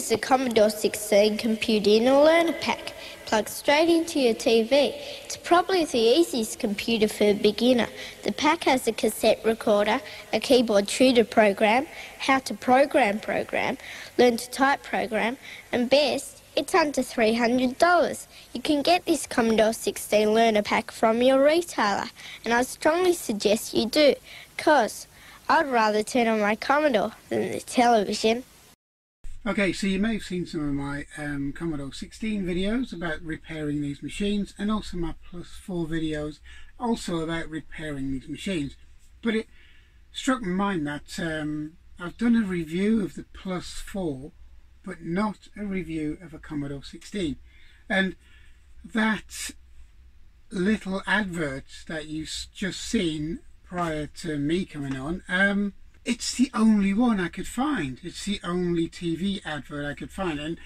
is a Commodore 16 Computer Learner Pack. Plugs straight into your TV. It's probably the easiest computer for a beginner. The pack has a cassette recorder, a keyboard tutor program, how to program, learn to type program, and best, it's under $300. You can get this Commodore 16 Learner Pack from your retailer, and I strongly suggest you do, because I'd rather turn on my Commodore than the television. Okay, so you may have seen some of my Commodore 16 videos about repairing these machines, and also my Plus 4 videos also about repairing these machines. But it struck my mind that I've done a review of the Plus 4 but not a review of a Commodore 16, and that little advert that you've just seen prior to me coming on, it's the only one I could find. It's the only TV advert I could find. And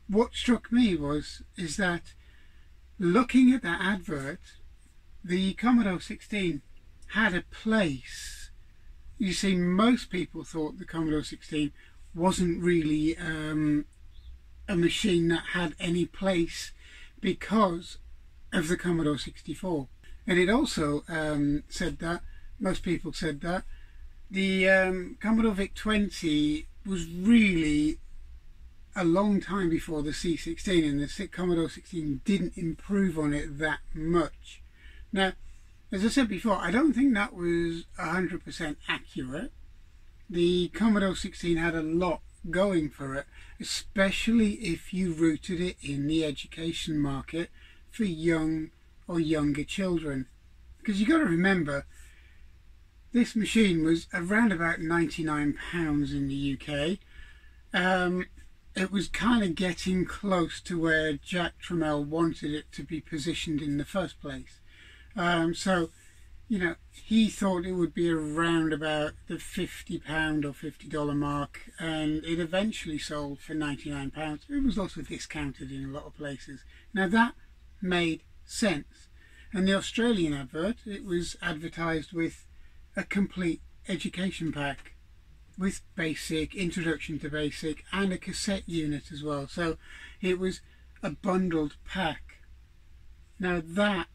what struck me is that looking at that advert, the Commodore 16 had a place. You see, most people thought the Commodore 16 wasn't really a machine that had any place because of the Commodore 64. And it also said that, most people said that, the Commodore VIC-20 was really a long time before the C16, and the Commodore 16 didn't improve on it that much. Now, as I said before, I don't think that was 100% accurate. The Commodore 16 had a lot going for it, especially if you rooted it in the education market for young or younger children. Because you've got to remember, this machine was around about £99 in the UK. It was kind of getting close to where Jack Tramiel wanted it to be positioned in the first place. So, you know, he thought it would be around about the £50 or $50 mark, and it eventually sold for £99. It was also discounted in a lot of places. Now that made sense. And the Australian advert, it was advertised with a complete education pack with basic, introduction to basic, and a cassette unit as well. So it was a bundled pack. Now that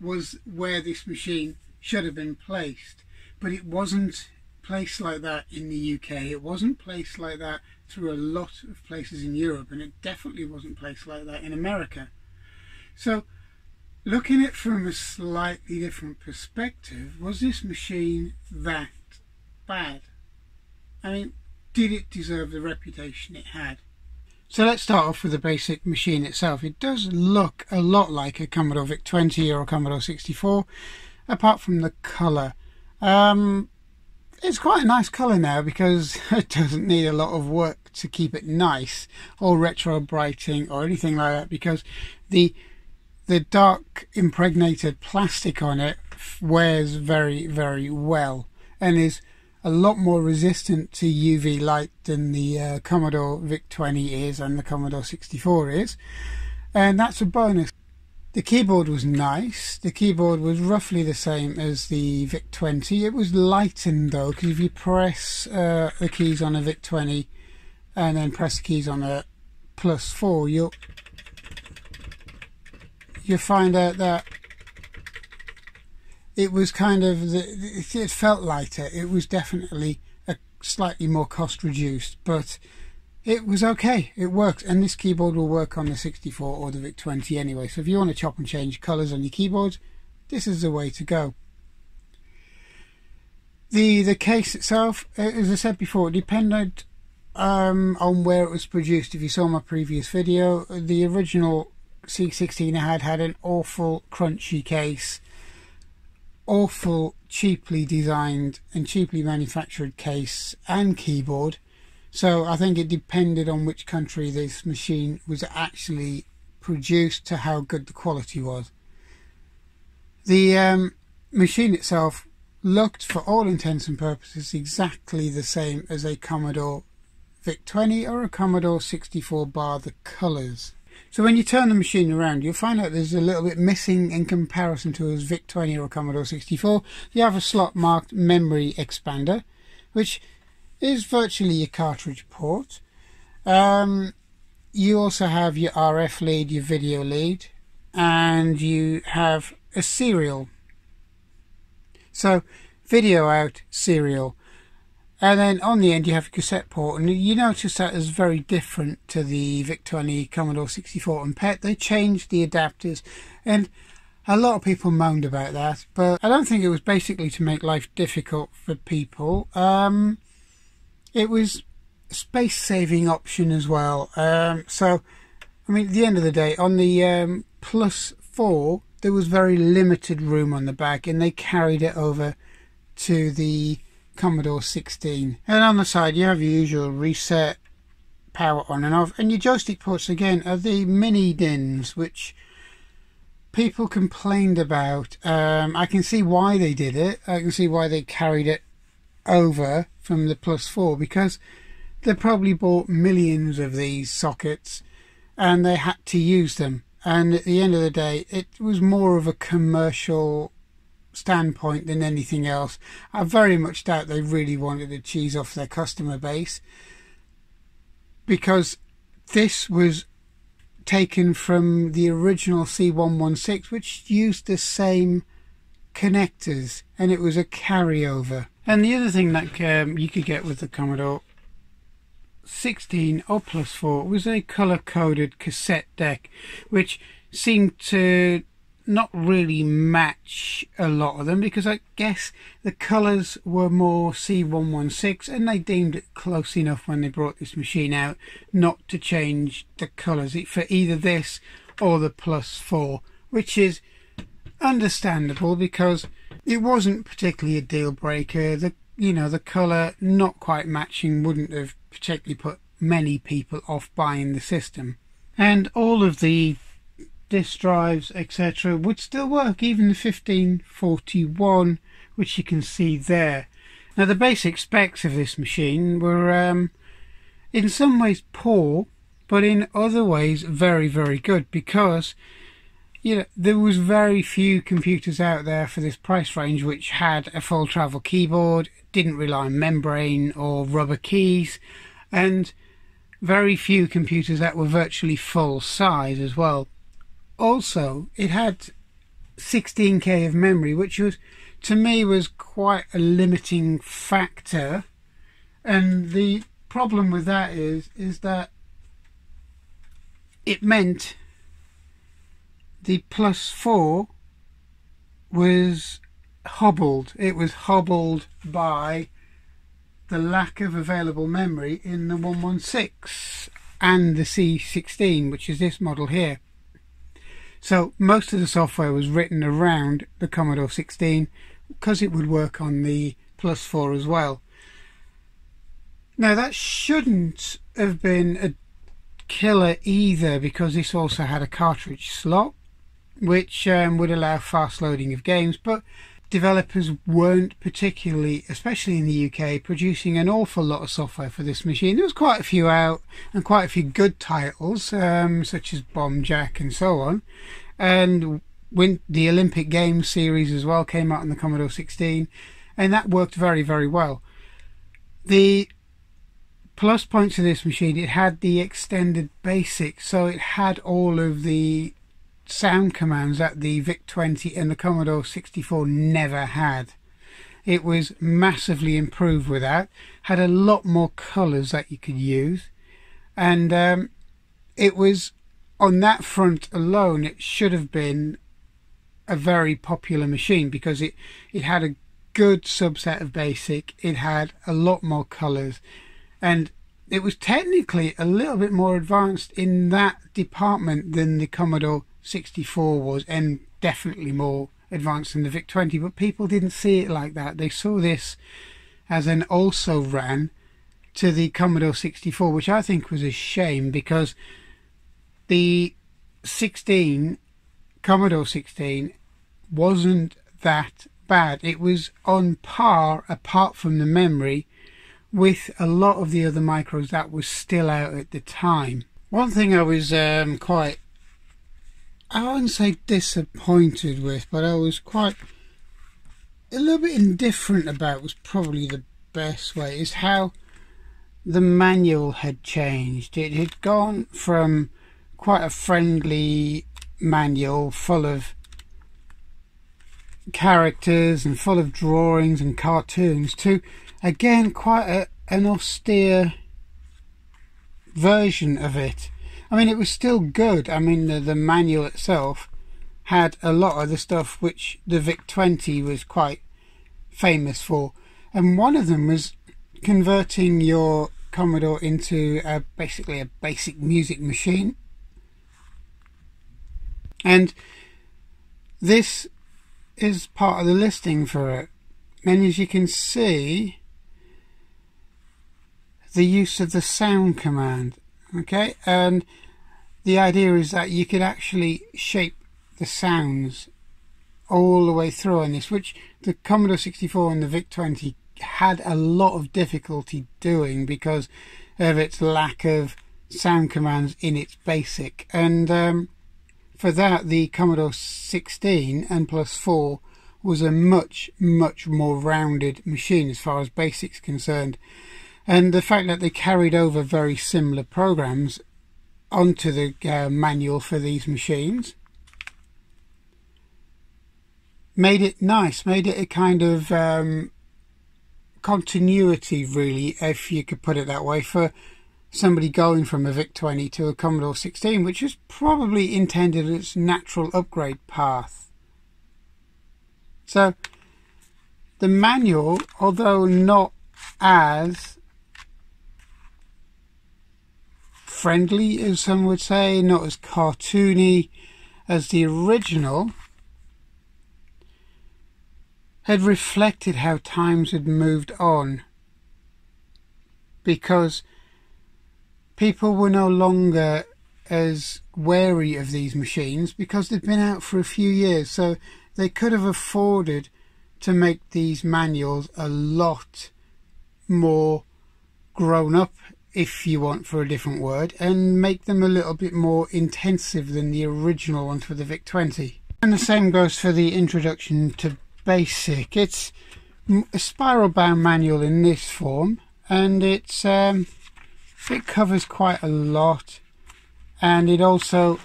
was where this machine should have been placed, but it wasn't placed like that in the UK. It wasn't placed like that through a lot of places in Europe, and it definitely wasn't placed like that in America. So looking at it from a slightly different perspective, was this machine that bad? I mean, did it deserve the reputation it had? So let's start off with the basic machine itself. It does look a lot like a Commodore VIC-20 or a Commodore 64, apart from the colour. It's quite a nice colour now, because it doesn't need a lot of work to keep it nice, or retro brighting or anything like that, because the dark impregnated plastic on it wears very, very well and is a lot more resistant to UV light than the Commodore VIC-20 is and the Commodore 64 is, and that's a bonus. The keyboard was nice. The keyboard was roughly the same as the VIC-20. It was lightened though, because if you press the keys on a VIC-20 and then press the keys on a Plus 4, you'll find out that it was kind of, it felt lighter. It was definitely a slightly more cost reduced, but it was okay. It works, and this keyboard will work on the 64 or the VIC-20 anyway. So if you want to chop and change colours on your keyboards, this is the way to go. The case itself, as I said before, it depended on where it was produced. If you saw my previous video, the original C16 I had an awful crunchy case, awful cheaply designed and cheaply manufactured case and keyboard. So I think it depended on which country this machine was actually produced to how good the quality was. The machine itself looked, for all intents and purposes, exactly the same as a Commodore VIC-20 or a Commodore 64 bar the colours. So when you turn the machine around, you'll find out there's a little bit missing in comparison to a VIC-20 or a Commodore 64. You have a slot marked memory expander, which is virtually a cartridge port. You also have your RF lead, your video lead, and you have a serial. So video out, serial. And then on the end you have a cassette port, and you notice that is very different to the VIC-20, Commodore 64 and PET. They changed the adapters, and a lot of people moaned about that, but I don't think it was basically to make life difficult for people. It was a space-saving option as well. So, I mean, at the end of the day, on the Plus 4, there was very limited room on the back, and they carried it over to the Commodore 16. And on the side, you have your usual reset, power on and off, and your joystick ports again are the mini DINs, which people complained about. I can see why they did it. I can see why they carried it over from the Plus 4, because they probably bought millions of these sockets and they had to use them. And at the end of the day, it was more of a commercial standpoint than anything else. I very much doubt they really wanted to cheese off their customer base, because this was taken from the original C116, which used the same connectors, and it was a carryover. And the other thing that you could get with the Commodore 16 or Plus 4 was a color-coded cassette deck, which seemed to not really match a lot of them, because I guess the colours were more C116 and they deemed it close enough when they brought this machine out not to change the colours for either this or the Plus 4, which is understandable because it wasn't particularly a deal breaker. The colour not quite matching wouldn't have particularly put many people off buying the system, and all of the disk drives etc. would still work, even the 1541, which you can see there. Now the basic specs of this machine were in some ways poor, but in other ways very, very good, because there was very few computers out there for this price range which had a full travel keyboard, didn't rely on membrane or rubber keys, and very few computers that were virtually full size as well. Also, it had 16K of memory, which was, to me, was quite a limiting factor. And the problem with that is that it meant the Plus 4 was hobbled. It was hobbled by the lack of available memory in the 116 and the C16, which is this model here. So most of the software was written around the Commodore 16 because it would work on the Plus 4 as well. Now that shouldn't have been a killer either, because this also had a cartridge slot which would allow fast loading of games, but developers weren't particularly, especially in the UK, producing an awful lot of software for this machine. There was quite a few out, and quite a few good titles, such as Bomb Jack and so on. And when the Olympic Games series as well came out on the Commodore 16, and that worked very, very well. The plus points of this machine, it had the extended BASIC, so it had all of the sound commands that the VIC-20 and the Commodore 64 never had. It was massively improved with that, had a lot more colours that you could use, and it was, on that front alone, it should have been a very popular machine, because it had a good subset of BASIC, it had a lot more colours, and it was technically a little bit more advanced in that department than the Commodore 64 was, and definitely more advanced than the VIC-20, but people didn't see it like that. They saw this as an also ran to the Commodore 64, which I think was a shame, because the Commodore 16 wasn't that bad. It was on par, apart from the memory, with a lot of the other micros that was still out at the time. One thing I was quite, I wouldn't say disappointed with, but I was quite a little bit indifferent about, was probably the best way, is how the manual had changed. It had gone from quite a friendly manual full of characters and full of drawings and cartoons to, again, quite an austere version of it. I mean, it was still good. I mean, the manual itself had a lot of the stuff which the VIC-20 was quite famous for, and one of them was converting your Commodore into basically a basic music machine. And this is part of the listing for it, and as you can see, the use of the sound command. Okay, and the idea is that you could actually shape the sounds all the way through on this, which the Commodore 64 and the VIC-20 had a lot of difficulty doing because of its lack of sound commands in its basic. And for that, the Commodore 16 and plus 4 was a much more rounded machine as far as basics concerned. And the fact that they carried over very similar programs onto the manual for these machines made it nice, made it a kind of continuity, really, if you could put it that way, for somebody going from a VIC-20 to a Commodore 16, which is probably intended as its natural upgrade path. So the manual, although not as friendly as some would say, not as cartoony as the original, had reflected how times had moved on, because people were no longer as wary of these machines because they'd been out for a few years, so they could have afforded to make these manuals a lot more grown up, if you want for a different word, and make them a little bit more intensive than the original ones for the VIC-20. And the same goes for the introduction to basic. It's a spiral bound manual in this form, and it covers quite a lot, and it also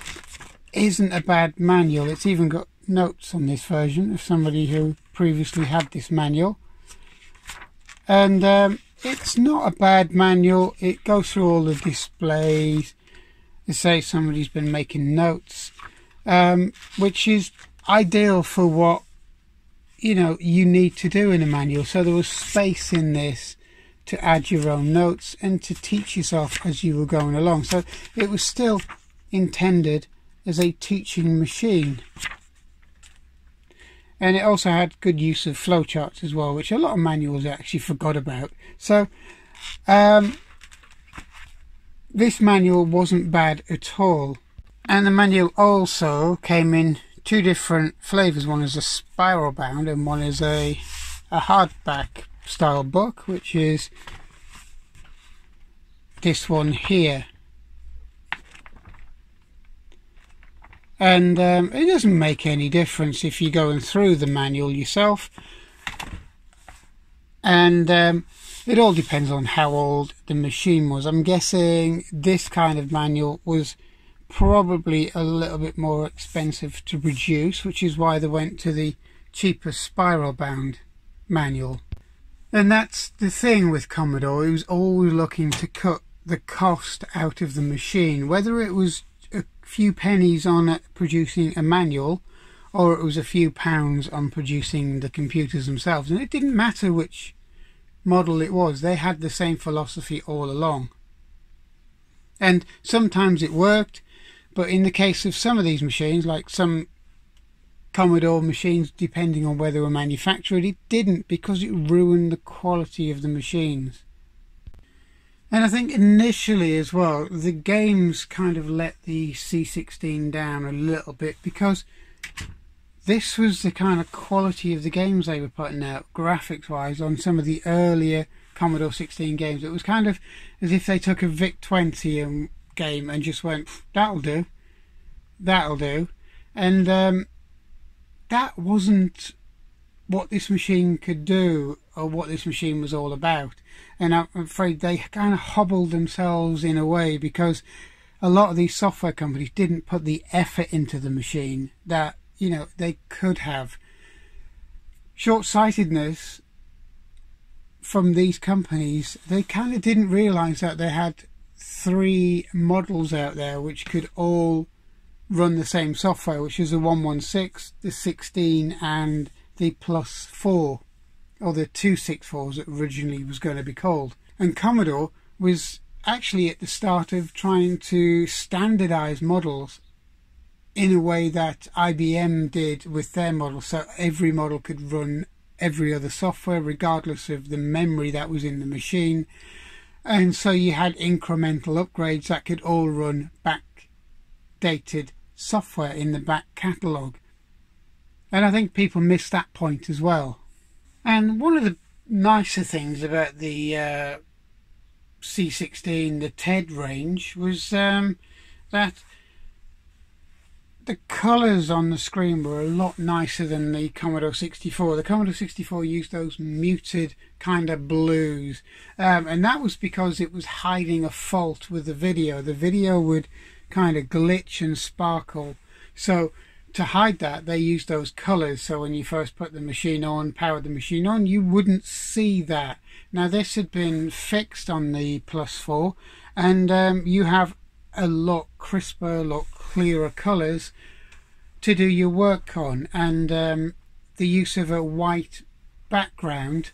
isn't a bad manual. It's even got notes on this version of somebody who previously had this manual, and it's not a bad manual. It goes through all the displays. They say somebody's been making notes, which is ideal for what you need to do in a manual. So there was space in this to add your own notes and to teach yourself as you were going along. So it was still intended as a teaching machine. And it also had good use of flowcharts as well, which a lot of manuals actually forgot about. So this manual wasn't bad at all. And the manual also came in two different flavors. One is a spiral bound and one is a hardback style book, which is this one here. And it doesn't make any difference if you're going through the manual yourself, and it all depends on how old the machine was. I'm guessing this kind of manual was probably a little bit more expensive to produce, which is why they went to the cheaper spiral bound manual. And that's the thing with Commodore. It was always looking to cut the cost out of the machine, whether it was a few pennies on producing a manual or it was a few pounds on producing the computers themselves. And it didn't matter which model it was, they had the same philosophy all along. And sometimes it worked, but in the case of some of these machines, like some Commodore machines, depending on where they were manufactured, it didn't, because it ruined the quality of the machines. And I think initially as well, the games kind of let the C16 down a little bit, because this was the kind of quality of the games they were putting out, graphics wise, on some of the earlier Commodore 16 games. It was kind of as if they took a VIC-20 game and just went, that'll do, and that wasn't what this machine could do or what this machine was all about. And I'm afraid they kind of hobbled themselves in a way, because a lot of these software companies didn't put the effort into the machine that, you know, they could have. Short-sightedness from these companies, they kind of didn't realize that they had 3 models out there which could all run the same software, which is the 116, the 16 and the plus 4, or the 264 that originally was going to be called. And Commodore was actually at the start of trying to standardize models in a way that IBM did with their model, so every model could run every other software regardless of the memory that was in the machine. And so you had incremental upgrades that could all run backdated software in the back catalogue. And I think people missed that point as well. And one of the nicer things about the C16, the TED range, was that the colours on the screen were a lot nicer than the Commodore 64. The Commodore 64 used those muted kind of blues, and that was because it was hiding a fault with the video. The video would kind of glitch and sparkle, so to hide that they used those colours, so when you first put the machine on, powered the machine on, you wouldn't see that. Now this had been fixed on the Plus 4, and you have a lot crisper, a lot clearer colours to do your work on, and the use of a white background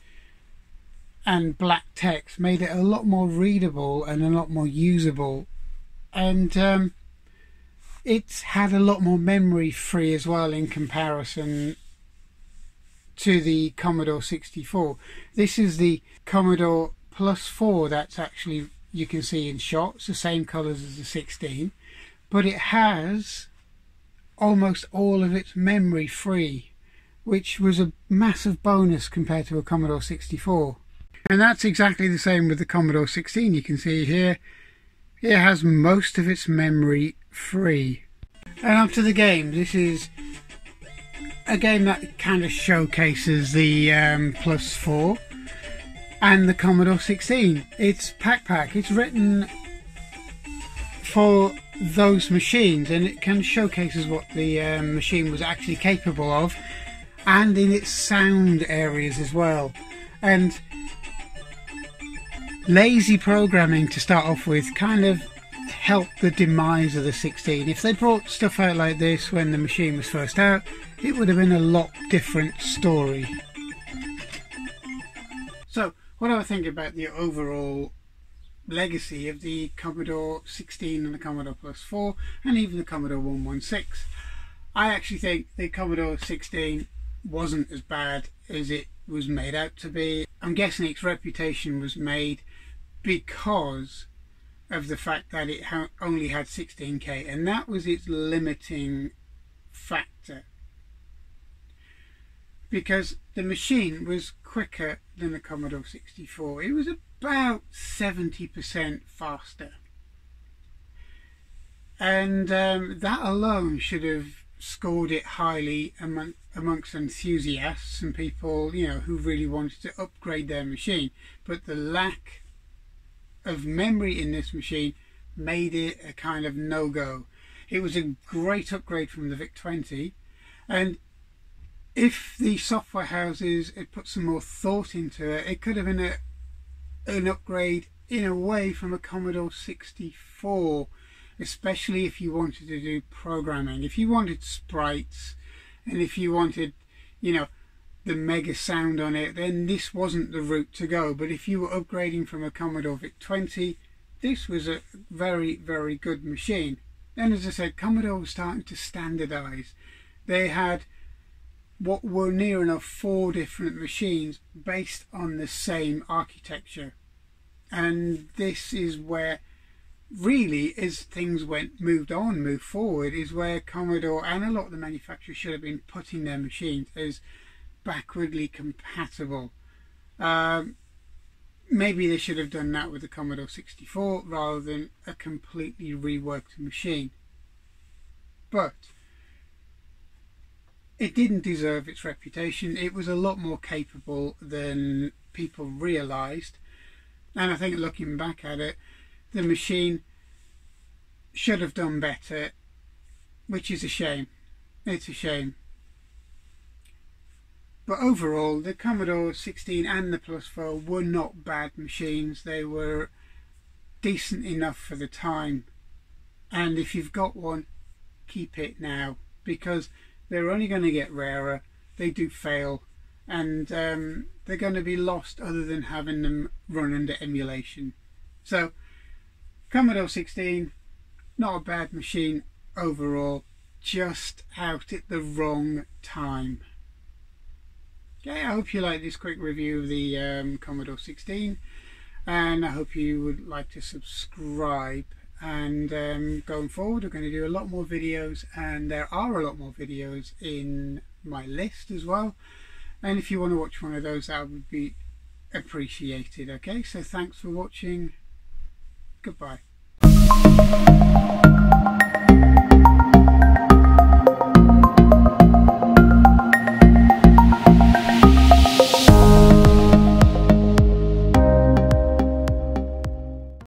and black text made it a lot more readable and a lot more usable, and it had a lot more memory free as well in comparison to the Commodore 64. This is the Commodore Plus 4 that's actually, you can see in shot, it's the same colours as the 16, but it has almost all of its memory free, which was a massive bonus compared to a Commodore 64. And that's exactly the same with the Commodore 16. You can see here it has most of its memory free. And up to the game. This is a game that kind of showcases the Plus 4 and the Commodore 16. It's Pac-Pac. It's written for those machines, and it kind of showcases what the machine was actually capable of, and in its sound areas as well. And lazy programming to start off with kind of helped the demise of the 16. If they brought stuff out like this when the machine was first out, it would have been a lot different story. So what do I think about the overall legacy of the Commodore 16 and the Commodore Plus 4 and even the Commodore 116? I actually think the Commodore 16 wasn't as bad as it was made out to be. I'm guessing its reputation was made because of the fact that it only had 16K, and that was its limiting factor, because the machine was quicker than the Commodore 64. It was about 70% faster, and that alone should have scored it highly amongst enthusiasts and people, you know, who really wanted to upgrade their machine. But the lack of memory in this machine made it a kind of no-go. It was a great upgrade from the VIC-20, and if the software houses had put some more thought into it, it could have been an upgrade in a way from a Commodore 64, especially if you wanted to do programming. If you wanted sprites, and if you wanted, you know, the mega sound on it, then this wasn't the route to go. But if you were upgrading from a Commodore VIC-20, this was a very, very good machine. Then, as I said, Commodore was starting to standardize. They had what were near enough 4 different machines based on the same architecture, and this is where really, as things moved forward, is where Commodore and a lot of the manufacturers should have been putting their machines as backwardly compatible. Maybe they should have done that with the Commodore 64 rather than a completely reworked machine. But it didn't deserve its reputation. It was a lot more capable than people realised, and I think looking back at it, the machine should have done better, which is a shame. It's a shame. But overall, the Commodore 16 and the Plus 4 were not bad machines. They were decent enough for the time, and if you've got one, keep it now, because they're only going to get rarer. They do fail, and they're going to be lost other than having them run under emulation. So Commodore 16, not a bad machine overall, just out at the wrong time. Okay, I hope you like this quick review of the Commodore 16, and I hope you would like to subscribe. And going forward, we're going to do a lot more videos, and there are a lot more videos in my list as well, and if you want to watch one of those, that would be appreciated. Okay, so thanks for watching. Goodbye.